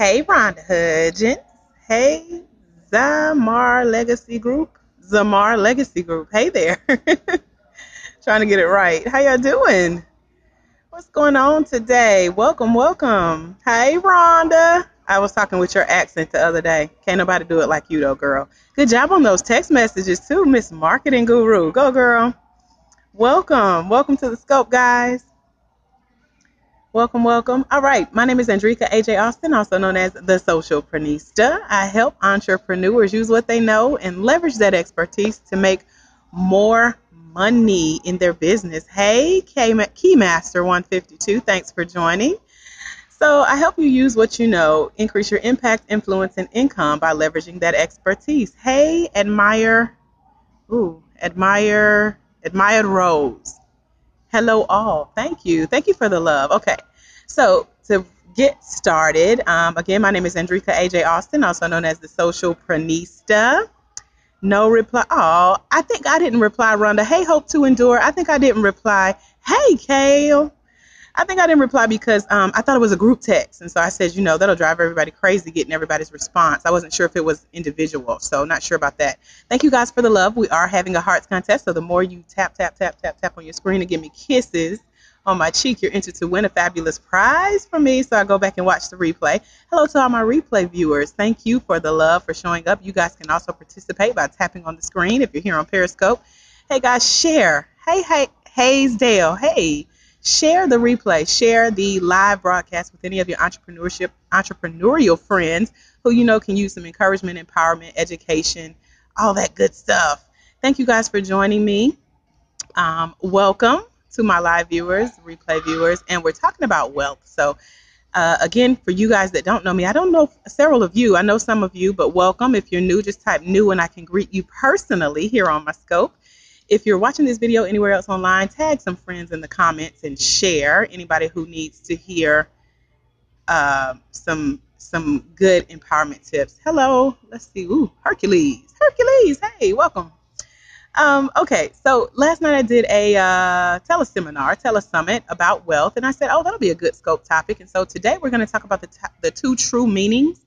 Hey, Rhonda Hudgens. Hey, Zamar Legacy Group. Hey there. Trying to get it right. How y'all doing? What's going on today? Welcome, welcome. Hey, Rhonda. I was talking with your accent the other day. Can't nobody do it like you, though, girl. Good job on those text messages, too, Miss Marketing Guru. Go, girl. Welcome. Welcome to the scope, guys. Welcome, welcome. All right, my name is Andrieka A.J. Austin, also known as the Socialprenista. I help entrepreneurs use what they know and leverage that expertise to make more money in their business. Hey, Keymaster 152, thanks for joining. So I help you use what you know, increase your impact, influence, and income by leveraging that expertise. Hey, admired Rose. Hello, all. Thank you. Thank you for the love. Okay. So to get started, again, my name is Andrieka A.J. Austin, also known as the Socialprenista. No reply. Oh, I think I didn't reply, Rhonda. Hey, hope to endure. I think I didn't reply. Hey, Kale. I think I didn't reply because I thought it was a group text. And so I said, that'll drive everybody crazy getting everybody's response. I wasn't sure if it was individual, so not sure about that. Thank you guys for the love. We are having a hearts contest. So the more you tap, tap, tap, tap, tap on your screen and give me kisses on my cheek, you're entered to win a fabulous prize from me. So I go back and watch the replay. Hello to all my replay viewers. Thank you for the love, for showing up. You guys can also participate by tapping on the screen if you're here on Periscope. Hey, guys, share. Hey, Haysdale. Hey. Share the replay, share the live broadcast with any of your entrepreneurial friends who can use some encouragement, empowerment, education, all that good stuff. Thank you guys for joining me. Welcome to my live viewers, replay viewers, and we're talking about wealth. So again, for you guys that don't know me, I don't know several of you. I know some of you, but welcome. If you're new, just type new and I can greet you personally here on my scope. If you're watching this video anywhere else online, tag some friends in the comments and share. Anybody who needs to hear some good empowerment tips. Hello, let's see. Ooh, Hercules, hey, welcome. Okay, so last night I did a telesummit about wealth, and I said, that'll be a good scope topic. And so today we're going to talk about the two true meanings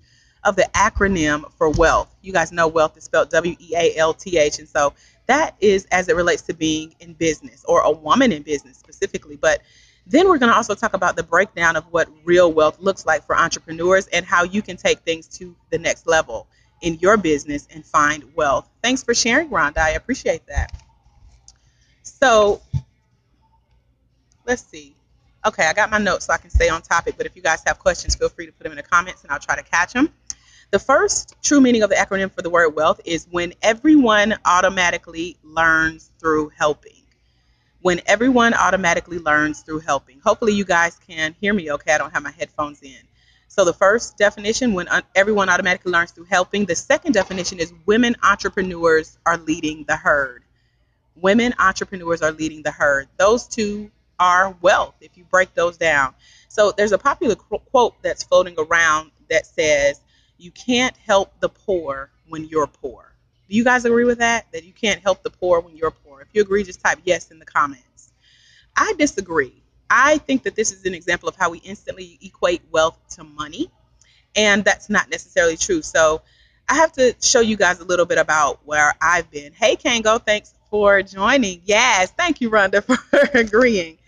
of the acronym for wealth. You guys know wealth is spelled W.E.A.L.T.H, and so that is as it relates to being in business or a woman in business specifically. But then we're going to also talk about the breakdown of what real wealth looks like for entrepreneurs and how you can take things to the next level in your business and find wealth. Thanks for sharing, Rhonda. I appreciate that. So let's see. Okay, I got my notes so I can stay on topic. But if you guys have questions, feel free to put them in the comments and I'll try to catch them. The first true meaning of the acronym for the word wealth is when everyone automatically learns through helping. When everyone automatically learns through helping. Hopefully you guys can hear me okay. I don't have my headphones in. So the first definition, when everyone automatically learns through helping. The second definition is women entrepreneurs are leading the herd. Women entrepreneurs are leading the herd. Those two are wealth if you break those down. So there's a popular quote that's floating around that says, you can't help the poor when you're poor. Do you guys agree with that? That you can't help the poor when you're poor? If you agree, just type yes in the comments. I disagree. I think that this is an example of how we instantly equate wealth to money, and that's not necessarily true. So I have to show you guys a little bit about where I've been. Hey, Kango, thanks for joining. Yes, thank you, Rhonda, for agreeing.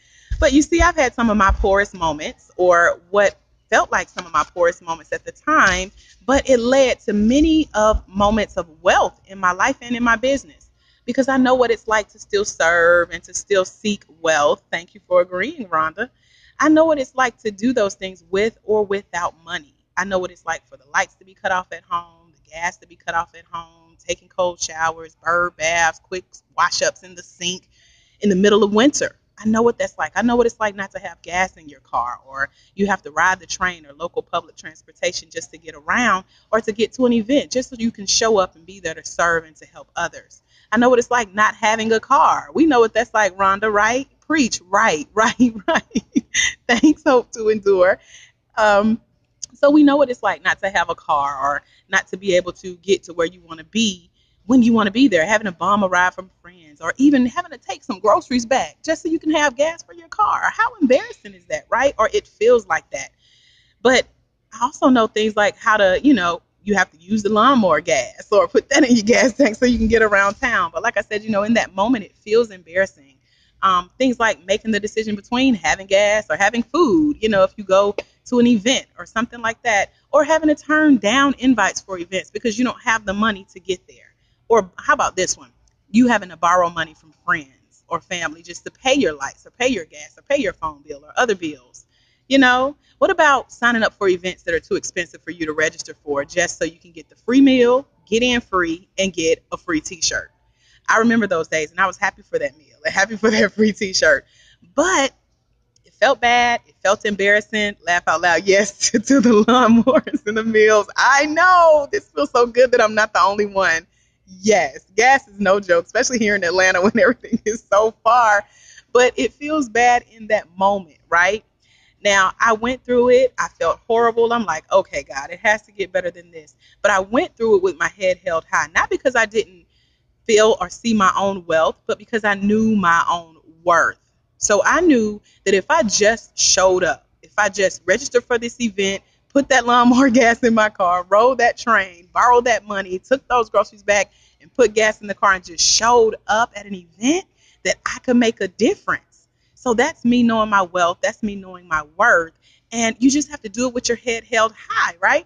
But you see, I've had some of my poorest moments, or what felt like some of my poorest moments at the time, but it led to many of moments of wealth in my life and in my business, because I know what it's like to still serve and to still seek wealth. Thank you for agreeing, Rhonda. I know what it's like to do those things with or without money. I know what it's like for the lights to be cut off at home, the gas to be cut off at home, taking cold showers, bird baths, quick wash-ups in the sink in the middle of winter. I know what that's like. I know what it's like not to have gas in your car, or you have to ride the train or local public transportation just to get around, or to get to an event just so you can show up and be there to serve and to help others. I know what it's like not having a car. We know what that's like, Rhonda, right? Preach, right. Thanks, hope to endure. So we know what it's like not to have a car, or not to be able to get to where you want to be when you want to be there, having to bomb a ride from friends, or even having to take some groceries back just so you can have gas for your car. How embarrassing is that, right? Or it feels like that. But I also know things like how to, you have to use the lawnmower gas or put that in your gas tank so you can get around town. But like I said, in that moment, it feels embarrassing. Things like making the decision between having gas or having food, if you go to an event or something like that, or having to turn down invites for events because you don't have the money to get there. Or how about this one? You having to borrow money from friends or family just to pay your lights or pay your gas or pay your phone bill or other bills. What about signing up for events that are too expensive for you to register for just so you can get the free meal, get in free, and get a free t-shirt? I remember those days, and I was happy for that meal and happy for that free t-shirt. But it felt bad. It felt embarrassing. Laugh out loud. Yes, to the lawnmowers and the meals. I know this feels so good that I'm not the only one. Yes, gas is no joke, especially here in Atlanta when everything is so far. But it feels bad in that moment, right? Now, I went through it. I felt horrible. I'm like, okay, God, it has to get better than this. But I went through it with my head held high, not because I didn't feel or see my own wealth, but because I knew my own worth. So I knew that if I just showed up, if I just registered for this event, put that lawnmower gas in my car, rode that train, borrowed that money, took those groceries back, and put gas in the car and just showed up at an event, that I could make a difference. So that's me knowing my wealth. That's me knowing my worth. And you just have to do it with your head held high, right?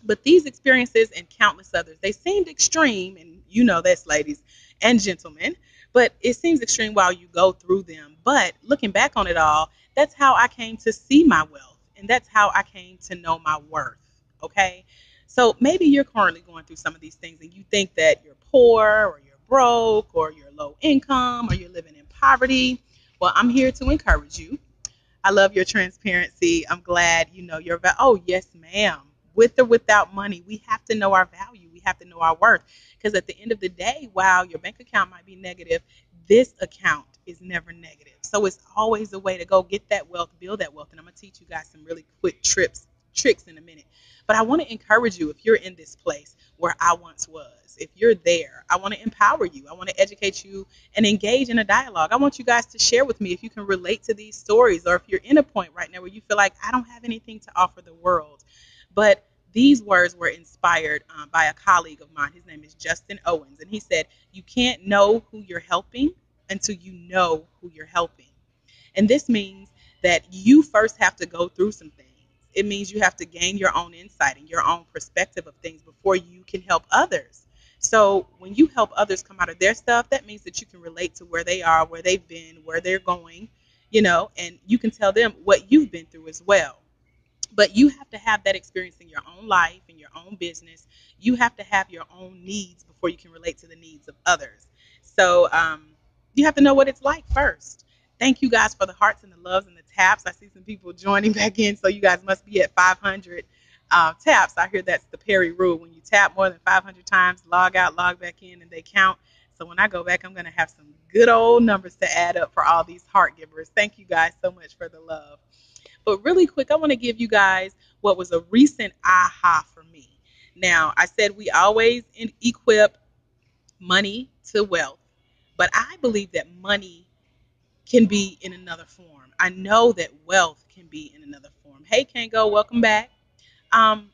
But these experiences and countless others, they seemed extreme, and this, ladies and gentlemen, but it seems extreme while you go through them. But looking back on it all, that's how I came to see my wealth, and that's how I came to know my worth. Okay? So maybe you're currently going through some of these things and you think that you're poor or you're broke or you're low income or you're living in poverty. Well, I'm here to encourage you. I love your transparency. I'm glad you know your value. Oh, yes, ma'am. With or without money, we have to know our value. We have to know our worth. Because at the end of the day, while your bank account might be negative, this account is never negative. So it's always a way to go get that wealth, build that wealth. And I'm going to teach you guys some really quick tricks in a minute. But I want to encourage you, if you're in this place where I once was, if you're there, I want to empower you. I want to educate you and engage in a dialogue. I want you guys to share with me if you can relate to these stories, or if you're in a point right now where you feel like I don't have anything to offer the world. But these words were inspired by a colleague of mine. His name is Justin Owens. And he said, you can't know who you're helping until you know who you're helping. And this means that you first have to go through some things. It means you have to gain your own insight and your own perspective of things before you can help others. So when you help others come out of their stuff, that means that you can relate to where they are, where they've been, where they're going, and you can tell them what you've been through as well. But you have to have that experience in your own life, in your own business. You have to have your own needs before you can relate to the needs of others. So you have to know what it's like first. Thank you guys for the hearts and the loves and the taps. I see some people joining back in, so you guys must be at 500 taps. I hear that's the Perry rule. When you tap more than 500 times, log out, log back in, and they count. So when I go back, I'm going to have some good old numbers to add up for all these heart givers. Thank you guys so much for the love. But really quick, I want to give you guys what was a recent aha for me. Now, I said we always equip money to wealth, but I believe that money can be in another form. I know that wealth can be in another form. Hey, Kango, welcome back. Um,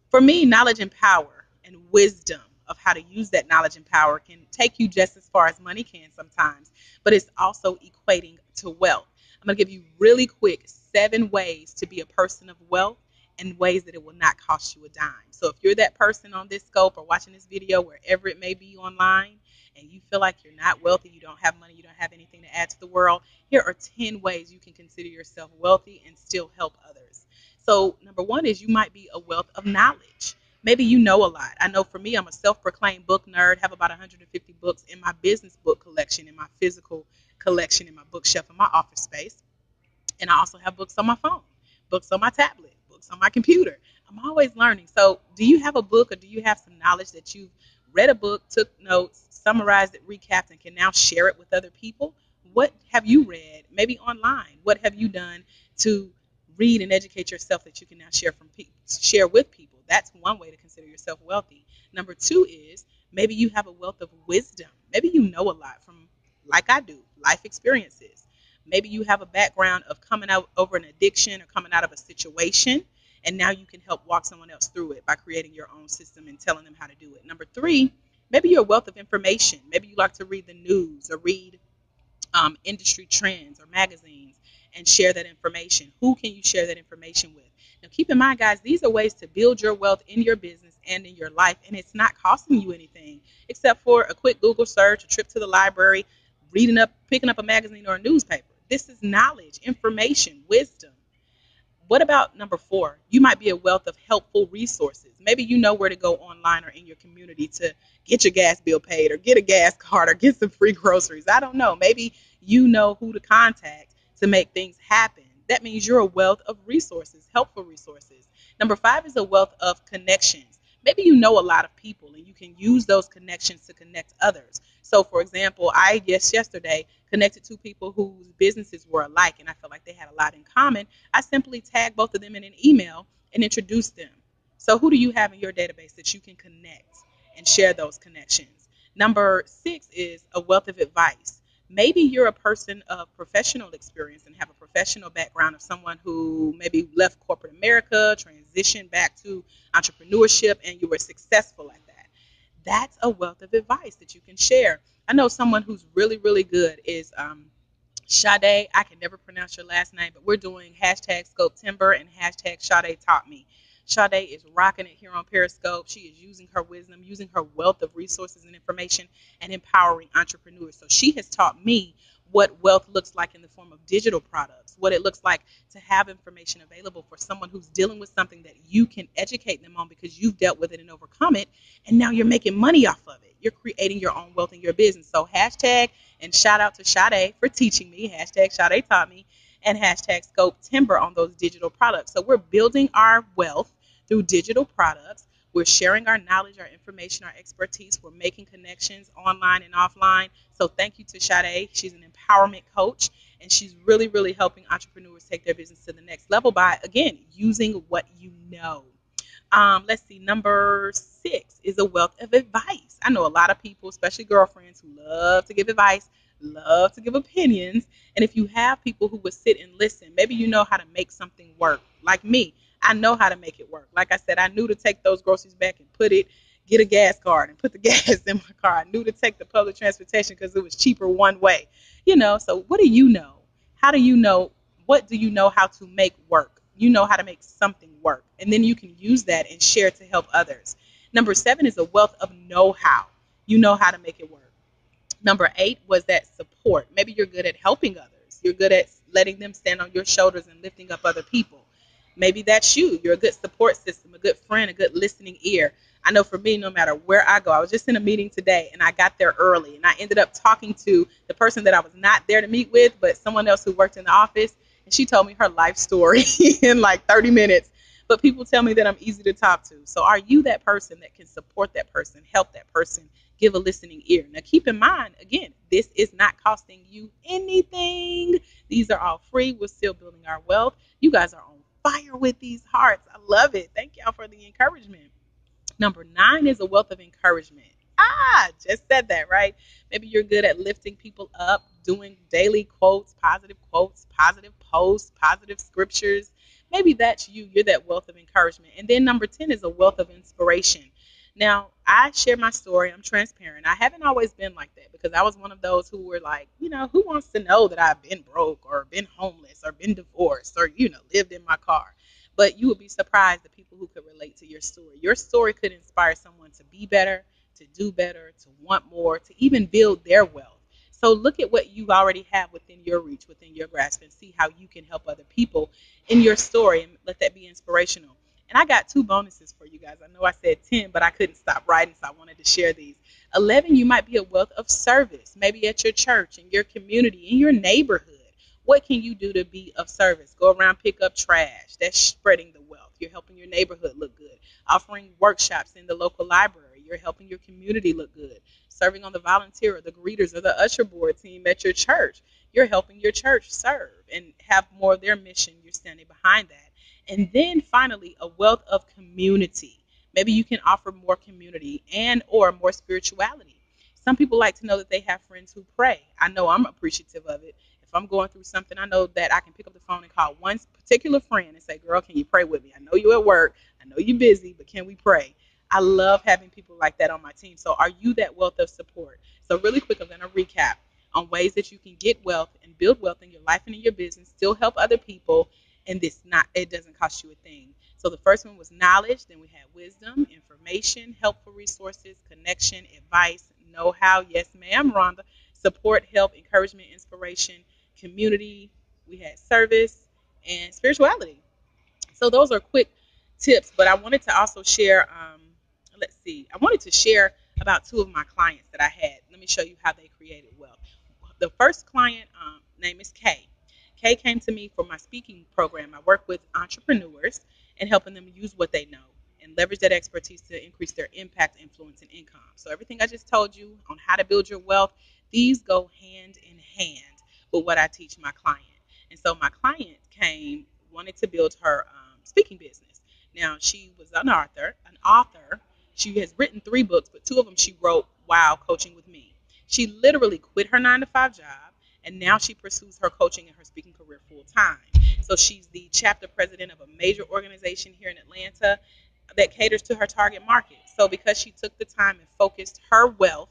for me, knowledge and power and wisdom of how to use that knowledge and power can take you just as far as money can sometimes, but it's also equating to wealth. I'm going to give you really quick 7 ways to be a person of wealth and ways that it will not cost you a dime. So if you're that person on this scope or watching this video, wherever it may be online, and you feel like you're not wealthy, you don't have money, you don't have anything to add to the world, here are 10 ways you can consider yourself wealthy and still help others. So number 1 is you might be a wealth of knowledge. Maybe you know a lot. I know for me, I'm a self-proclaimed book nerd, have about 150 books in my business book collection, in my physical collection, in my bookshelf, in my office space. And I also have books on my phone, books on my tablet, books on my computer. I'm always learning. So do you have a book, or do you have some knowledge that you've read a book, took notes, summarized it, recapped, and can now share it with other people? What have you read, maybe online? What have you done to read and educate yourself that you can now share with people? That's one way to consider yourself wealthy. Number 2 is maybe you have a wealth of wisdom. Maybe you know a lot from, like I do, life experiences. Maybe you have a background of coming out over an addiction or coming out of a situation, And now you can help walk someone else through it by creating your own system and telling them how to do it. Number three, maybe you're a wealth of information. Maybe you like to read the news or read industry trends or magazines and share that information. Who can you share that information with? Now, keep in mind, guys, these are ways to build your wealth in your business and in your life, and it's not costing you anything except for a quick Google search, a trip to the library, picking up a magazine or a newspaper. This is knowledge, information, wisdom. What about number four? You might be a wealth of helpful resources. Maybe you know where to go online or in your community to get your gas bill paid or get a gas card or get some free groceries. I don't know. Maybe you know who to contact to make things happen. That means you're a wealth of resources, helpful resources. Number five is a wealth of connections. Maybe you know a lot of people and you can use those connections to connect others. So, for example, I just yesterday connected two people whose businesses were alike and I felt like they had a lot in common. I simply tag both of them in an email and introduce them. So who do you have in your database that you can connect and share those connections? Number six is a wealth of advice. Maybe you're a person of professional experience and have a professional background of someone who maybe left corporate America, transitioned back to entrepreneurship, and you were successful at that. That's a wealth of advice that you can share. I know someone who's really, really good is Sade. I can never pronounce your last name, but we're doing hashtag Scope Timber and hashtag Sade Taught Me. Sade is rocking it here on Periscope. She is using her wisdom, using her wealth of resources and information, and empowering entrepreneurs. So she has taught me what wealth looks like in the form of digital products, what it looks like to have information available for someone who's dealing with something that you can educate them on because you've dealt with it and overcome it, and now you're making money off of it. You're creating your own wealth in your business. So hashtag and shout out to Sade for teaching me, hashtag Sade Taught Me, and hashtag Scope Timber on those digital products. So we're building our wealth through digital products. We're sharing our knowledge, our information, our expertise. We're making connections online and offline. So thank you to Sade. She's an empowerment coach, and she's really, really helping entrepreneurs take their business to the next level by, again, using what you know. Let's see, number six is a wealth of advice. I know a lot of people, especially girlfriends, who love to give advice, love to give opinions. And if you have people who would sit and listen, maybe you know how to make something work. Like me, I know how to make it work. Like I said, I knew to take those groceries back and get a gas card and put the gas in my car. I knew to take the public transportation because it was cheaper one way. So what do you know? How do you know? What do you know how to make work? You know how to make something work. And then you can use that and share to help others. Number seven is a wealth of know-how. You know how to make it work. Number eight was that support. Maybe you're good at helping others. You're good at letting them stand on your shoulders and lifting up other people. Maybe that's you. You're a good support system, a good friend, a good listening ear. I know for me, no matter where I go, I was just in a meeting today and I got there early and I ended up talking to the person that I was not there to meet with, but someone else who worked in the office. And she told me her life story in like 30 minutes. But people tell me that I'm easy to talk to. So are you that person that can support that person, help that person, give a listening ear? Now, keep in mind, again, this is not costing you anything. These are all free. We're still building our wealth. You guys are on fire with these hearts. I love it. Thank y'all for the encouragement. Number nine is a wealth of encouragement. Just said that, right? Maybe you're good at lifting people up, doing daily quotes, positive posts, positive scriptures. Maybe that's you. You're that wealth of encouragement. And then number 10 is a wealth of inspiration. Now, I share my story. I'm transparent. I haven't always been like that because I was one of those who were like, who wants to know that I've been broke or been homeless or been divorced or, lived in my car. But you would be surprised the people who could relate to your story. Your story could inspire someone to be better, to do better, to want more, to even build their wealth. So look at what you already have within your reach, within your grasp, and see how you can help other people in your story and let that be inspirational. And I got 2 bonuses for you guys. I know I said 10, but I couldn't stop writing, so I wanted to share these. 11, you might be a wealth of service, maybe at your church, in your community, in your neighborhood. What can you do to be of service? Go around, pick up trash. That's spreading the wealth. You're helping your neighborhood look good. Offering workshops in the local library. You're helping your community look good. Serving on the volunteer or the greeters or the usher board team at your church. You're helping your church serve and have more of their mission. You're standing behind that. And then finally, a wealth of community. Maybe you can offer more community and or more spirituality. Some people like to know that they have friends who pray. I know I'm appreciative of it. If I'm going through something, I know that I can pick up the phone and call one particular friend and say, girl, can you pray with me? I know you're at work. I know you're busy, but can we pray? I love having people like that on my team. So are you that wealth of support? So really quick, I'm going to recap on ways that you can get wealth and build wealth in your life and in your business, still help other people, and it doesn't cost you a thing. So the first one was knowledge, then we had wisdom, information, helpful resources, connection, advice, know-how, yes ma'am, Rhonda, support, help, encouragement, inspiration, community, we had service, and spirituality. So those are quick tips, but I wanted to also share, let's see, I wanted to share about two of my clients that I had. Let me show you how they created wealth. The first client name is Kay. Kay came to me for my speaking program. I work with entrepreneurs and helping them use what they know and leverage that expertise to increase their impact, influence, and income. So everything I just told you on how to build your wealth, these go hand in hand with what I teach my client. And so my client wanted to build her speaking business. Now she was an author. She has written 3 books, but 2 of them she wrote while coaching with me. She literally quit her 9-to-5 job, and now she pursues her coaching and her speaking career full time. So she's the chapter president of a major organization here in Atlanta that caters to her target market. So because she took the time and focused her wealth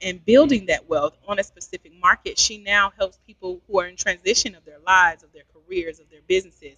and building that wealth on a specific market, she now helps people who are in transition of their lives, of their careers, of their businesses.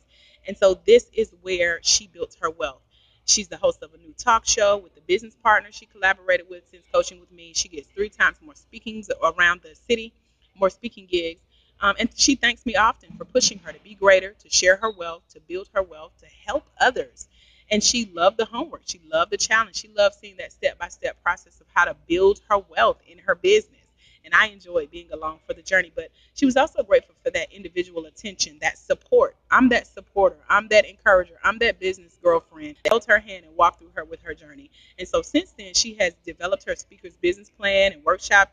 And so this is where she built her wealth. She's the host of a new talk show with the business partner she collaborated with since coaching with me. She gets 3 times more speakings around the city, more speaking gigs. And she thanks me often for pushing her to be greater, to share her wealth, to build her wealth, to help others. And she loved the homework. She loved the challenge. She loved seeing that step-by-step process of how to build her wealth in her business. And I enjoyed being along for the journey. But she was also grateful for that individual attention, that support. I'm that supporter. I'm that encourager. I'm that business girlfriend that held her hand and walked through her with her journey. And so since then, she has developed her speaker's business plan and workshops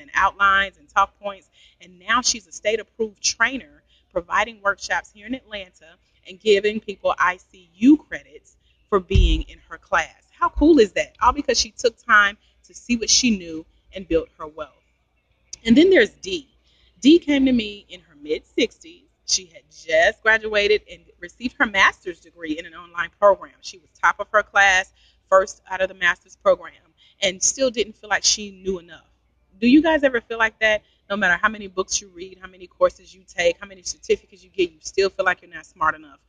and outlines and talk points. And now she's a state-approved trainer providing workshops here in Atlanta and giving people ICU credits for being in her class. How cool is that? All because she took time to see what she knew and built her wealth. And then there's Dee. Dee came to me in her mid-60s. She had just graduated and received her master's degree in an online program. She was top of her class, first out of the master's program, and still didn't feel like she knew enough. Do you guys ever feel like that? No matter how many books you read, how many courses you take, how many certificates you get, you still feel like you're not smart enough.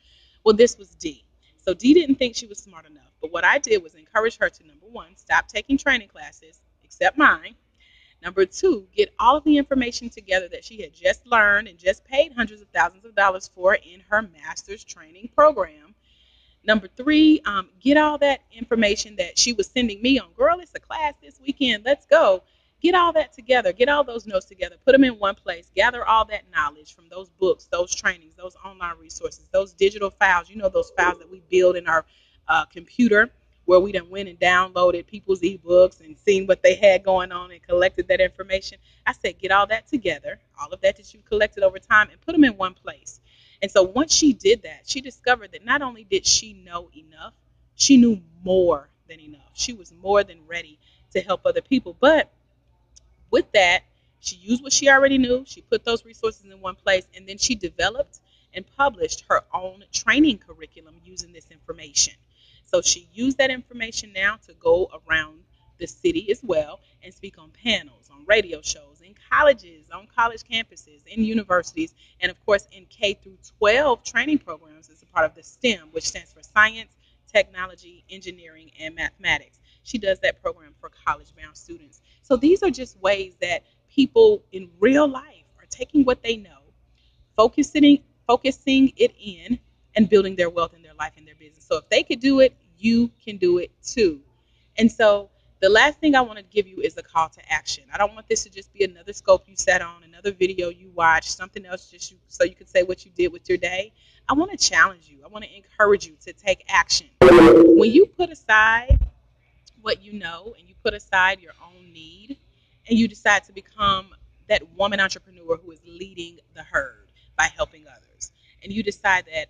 Well, this was Dee. So Dee didn't think she was smart enough. But what I did was encourage her to, number 1, stop taking training classes, except mine. Number 2, get all of the information together that she had just learned and just paid hundreds of thousands of dollars for in her master's training program. Number 3, get all that information that she was sending me on. Girl, it's a class this weekend. Let's go. Get all that together. Get all those notes together. Put them in one place. Gather all that knowledge from those books, those trainings, those online resources, those digital files. You know, those files that we build in our computer where we done went and downloaded people's ebooks and seen what they had going on and collected that information. I said, get all that together, all of that you've collected over time, and put them in one place. And so once she did that, she discovered that not only did she know enough, she knew more than enough. She was more than ready to help other people. But with that, she used what she already knew. She put those resources in one place, and then she developed and published her own training curriculum using this information. So she used that information now to go around the city as well and speak on panels, on radio shows, in colleges, on college campuses, in universities, and of course in K through 12 training programs as a part of the STEM, which stands for science, technology, engineering, and mathematics. She does that program for college-bound students. So these are just ways that people in real life are taking what they know, focusing it in, and building their wealth in their life and their business. So if they could do it, you can do it too. And so the last thing I want to give you is a call to action. I don't want this to just be another scope you sat on, another video you watched, something else so you could say what you did with your day. I want to challenge you. I want to encourage you to take action. When you put aside what you know and you put aside your own need and you decide to become that woman entrepreneur who is leading the herd by helping others, and you decide that,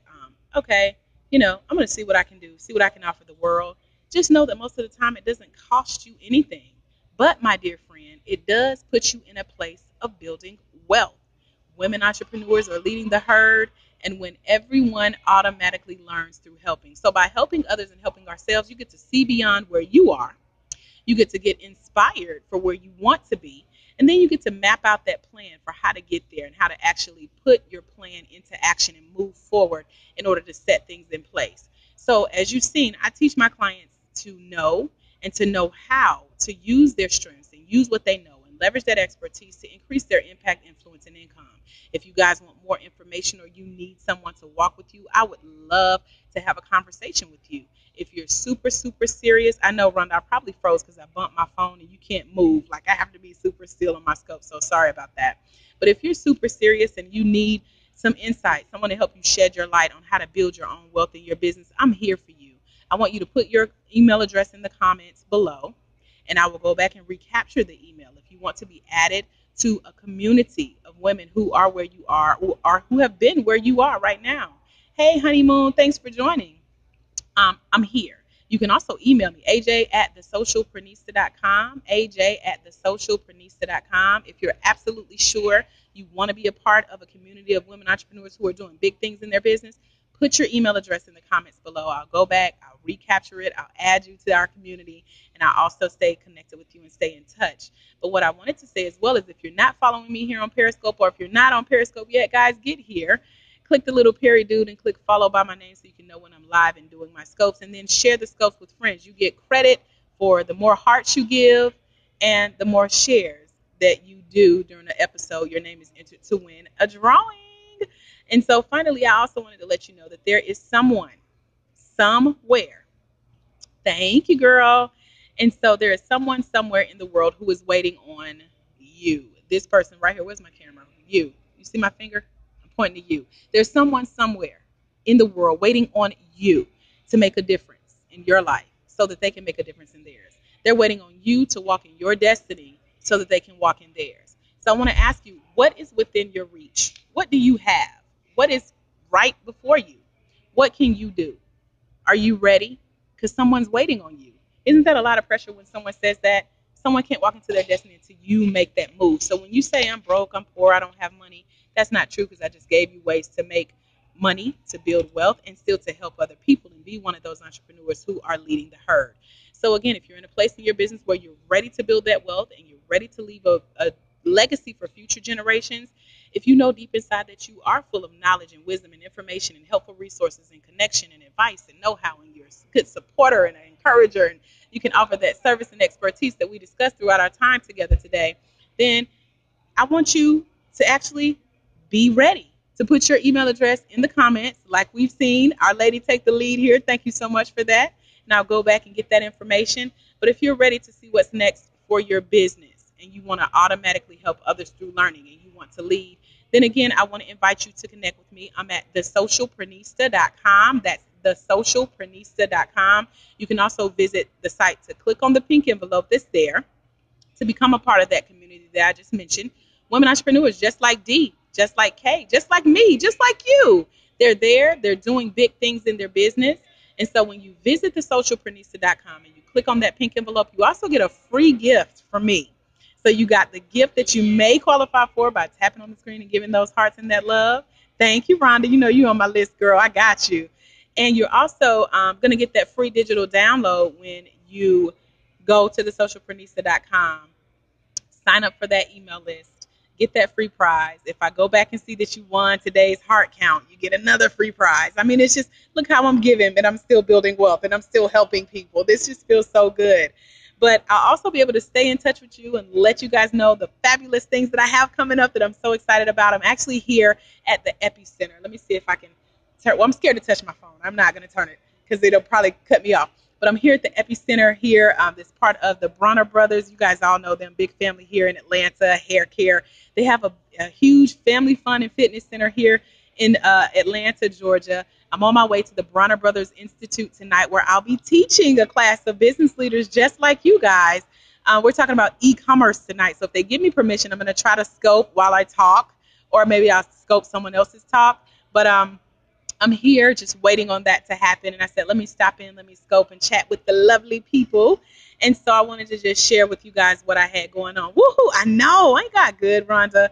okay, I'm going to see what I can do, see what I can offer the world, just know that most of the time it doesn't cost you anything. But, my dear friend, it does put you in a place of building wealth. women entrepreneurs are leading the herd, and when everyone automatically learns through helping. So by helping others and helping ourselves, you get to see beyond where you are. You get to get inspired for where you want to be. And then you get to map out that plan for how to get there and how to actually put your plan into action and move forward in order to set things in place. So as you've seen, I teach my clients to know and to know how to use their strengths and use what they know and leverage that expertise to increase their impact, influence, and income. If you guys want more information or you need someone to walk with you, I would love to have a conversation with you. If you're super, super serious, I know, Rhonda, I probably froze because I bumped my phone and you can't move. Like, I have to be super still on my scope, so sorry about that. But if you're super serious and you need some insight, someone to help you shed your light on how to build your own wealth in your business, I'm here for you. I want you to put your email address in the comments below, and I will go back and recapture the email. If you want to be added to a community of women who are where you are or who have been where you are right now. Hey, Honeymoon, thanks for joining. I'm here. You can also email me, aj@thesocialprenista.com, aj@thesocialprenista.com. If you're absolutely sure you want to be a part of a community of women entrepreneurs who are doing big things in their business, put your email address in the comments below. I'll go back, I'll recapture it, I'll add you to our community, and I'll also stay connected with you and stay in touch. But what I wanted to say as well is if you're not following me here on Periscope, or if you're not on Periscope yet, guys, get here. Click the little Perry dude and click follow by my name so you can know when I'm live and doing my scopes. And then share the scopes with friends. You get credit for the more hearts you give and the more shares that you do during the episode. Your name is entered to win a drawing. And so finally, I also wanted to let you know that there is someone, somewhere. Thank you, girl. And so there is someone somewhere in the world who is waiting on you. This person right here. Where's my camera? You. You see my finger? Pointing to you. There's someone somewhere in the world waiting on you to make a difference in your life so that they can make a difference in theirs. They're waiting on you to walk in your destiny so that they can walk in theirs. So I want to ask you, what is within your reach? What do you have? What is right before you? What can you do? Are you ready? Because someone's waiting on you. Isn't that a lot of pressure when someone says that? Someone can't walk into their destiny until you make that move. So when you say I'm broke, I'm poor, I don't have money, that's not true, because I just gave you ways to make money, to build wealth, and still to help other people and be one of those entrepreneurs who are leading the herd. So again, if you're in a place in your business where you're ready to build that wealth and you're ready to leave a legacy for future generations, if you know deep inside that you are full of knowledge and wisdom and information and helpful resources and connection and advice and know-how, and you're a good supporter and an encourager, and you can offer that service and expertise that we discussed throughout our time together today, then I want you to actually be ready to put your email address in the comments. Like we've seen our lady take the lead here. Thank you so much for that. And I'll go back and get that information. But if you're ready to see what's next for your business and you want to automatically help others through learning and you want to lead, then again, I want to invite you to connect with me. I'm at thesocialprenista.com. That's thesocialprenista.com. You can also visit the site to click on the pink envelope that's there to become a part of that community that I just mentioned. Women entrepreneurs just like D, just like Kay, just like me, just like you. They're there. They're doing big things in their business. And so when you visit thesocialprenista.com and you click on that pink envelope, you also get a free gift from me. So you got the gift that you may qualify for by tapping on the screen and giving those hearts and that love. Thank you, Rhonda. You know you on my list, girl. I got you. And you're also going to get that free digital download when you go to thesocialprenista.com. Sign up for that email list. Get that free prize. If I go back and see that you won today's heart count, you get another free prize. I mean, it's just, look how I'm giving, and I'm still building wealth, and I'm still helping people. This just feels so good. But I'll also be able to stay in touch with you and let you guys know the fabulous things that I have coming up that I'm so excited about. I'm actually here at the Epicenter. Let me see if I can turn. Well, I'm scared to touch my phone. I'm not going to turn it because it'll probably cut me off. But I'm here at the Epicenter here. This part of the Bronner brothers. You guys all know them, big family here in Atlanta, hair care. They have a huge family fun and fitness center here in Atlanta, Georgia. I'm on my way to the Bronner Brothers Institute tonight, where I'll be teaching a class of business leaders just like you guys. We're talking about e-commerce tonight. So if they give me permission, I'm going to try to scope while I talk, or maybe I'll scope someone else's talk. But I'm here just waiting on that to happen. And I said, let me stop in, let me scope and chat with the lovely people. And so I wanted to just share with you guys what I had going on. Woohoo! I know, I got good, Rhonda.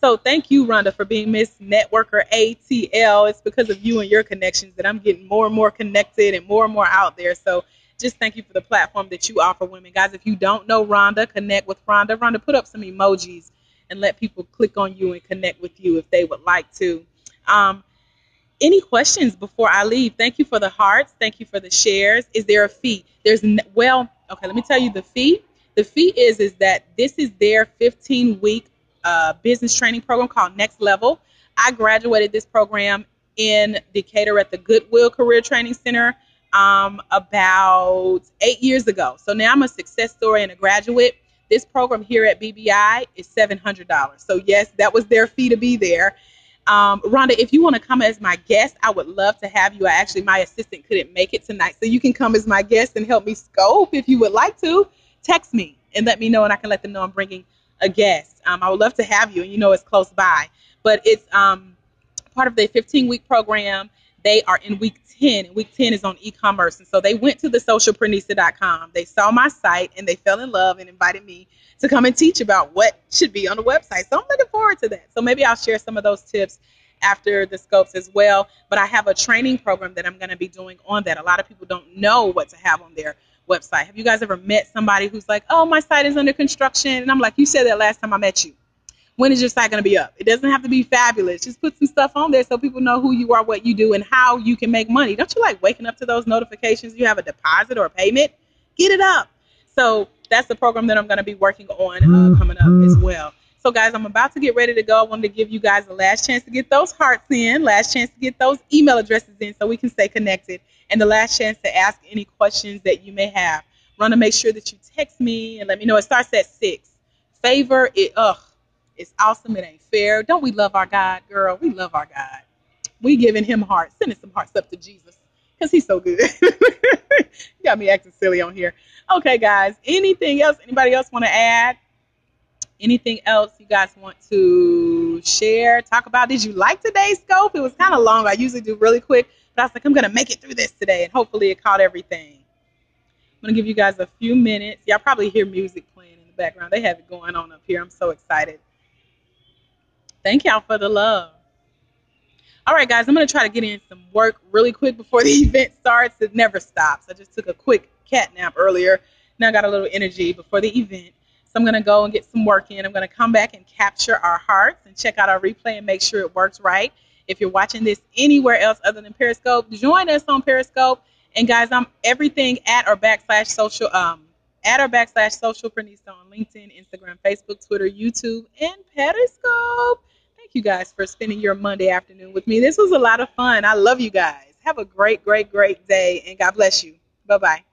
So thank you, Rhonda, for being Miss Networker ATL. It's because of you and your connections that I'm getting more and more connected and more out there. So just thank you for the platform that you offer women. Guys, if you don't know Rhonda, connect with Rhonda. Rhonda, put up some emojis and let people click on you and connect with you if they would like to. Um, any questions before I leave? Thank you for the hearts. Thank you for the shares. Is there a fee? Well, okay, let me tell you the fee. The fee is that this is their 15-week business training program called Next Level. I graduated this program in Decatur at the Goodwill Career Training Center about 8 years ago. So now I'm a success story and a graduate. This program here at BBI is $700. So yes, that was their fee to be there. Rhonda, if you want to come as my guest, I would love to have you. My assistant couldn't make it tonight, so you can come as my guest and help me scope if you would like to. Text me and let me know, and I can let them know I'm bringing a guest. I would love to have you, and it's close by. But it's part of the 15-week program. They are in week 10, and week 10 is on e-commerce. And so they went to the socialprenista.com. They saw my site, and they fell in love and invited me to come and teach about what should be on the website. So I'm looking forward to that. So maybe I'll share some of those tips after the scopes as well. But I have a training program that I'm going to be doing on that. A lot of people don't know what to have on their website. Have you guys ever met somebody who's like, oh, my site is under construction? And I'm like, you said that last time I met you. When is your site going to be up? It doesn't have to be fabulous. Just put some stuff on there so people know who you are, what you do, and how you can make money. Don't you like waking up to those notifications? You have a deposit or a payment? Get it up. So that's the program that I'm going to be working on coming up as well. So, guys, I'm about to get ready to go. I wanted to give you guys the last chance to get those hearts in, last chance to get those email addresses in so we can stay connected, and the last chance to ask any questions that you may have. Want to make sure that you text me and let me know. It starts at 6. Favor it. It's awesome. It ain't fair. Don't we love our God, girl? We love our God. We giving him hearts. Sending some hearts up to Jesus because he's so good. You got me acting silly on here. Okay, guys. Anything else? Anybody else want to add? Anything else you guys want to share, talk about? Did you like today's scope? It was kind of long. I usually do really quick, but I was like, I'm going to make it through this today, and hopefully it caught everything. I'm going to give you guys a few minutes. Y'all probably hear music playing in the background. They have it going on up here. I'm so excited. Thank y'all for the love. All right, guys, I'm going to try to get in some work really quick before the event starts. It never stops. I just took a quick cat nap earlier. Now I got a little energy before the event. So I'm going to go and get some work in. I'm going to come back and capture our hearts and check out our replay and make sure it works right. If you're watching this anywhere else other than Periscope, join us on Periscope. And, guys, I'm everything at or backslash socialprenista on LinkedIn, Instagram, Facebook, Twitter, YouTube, and Periscope. Thank you guys for spending your Monday afternoon with me. This was a lot of fun. I love you guys. Have a great, great, great day, and God bless you. Bye-bye.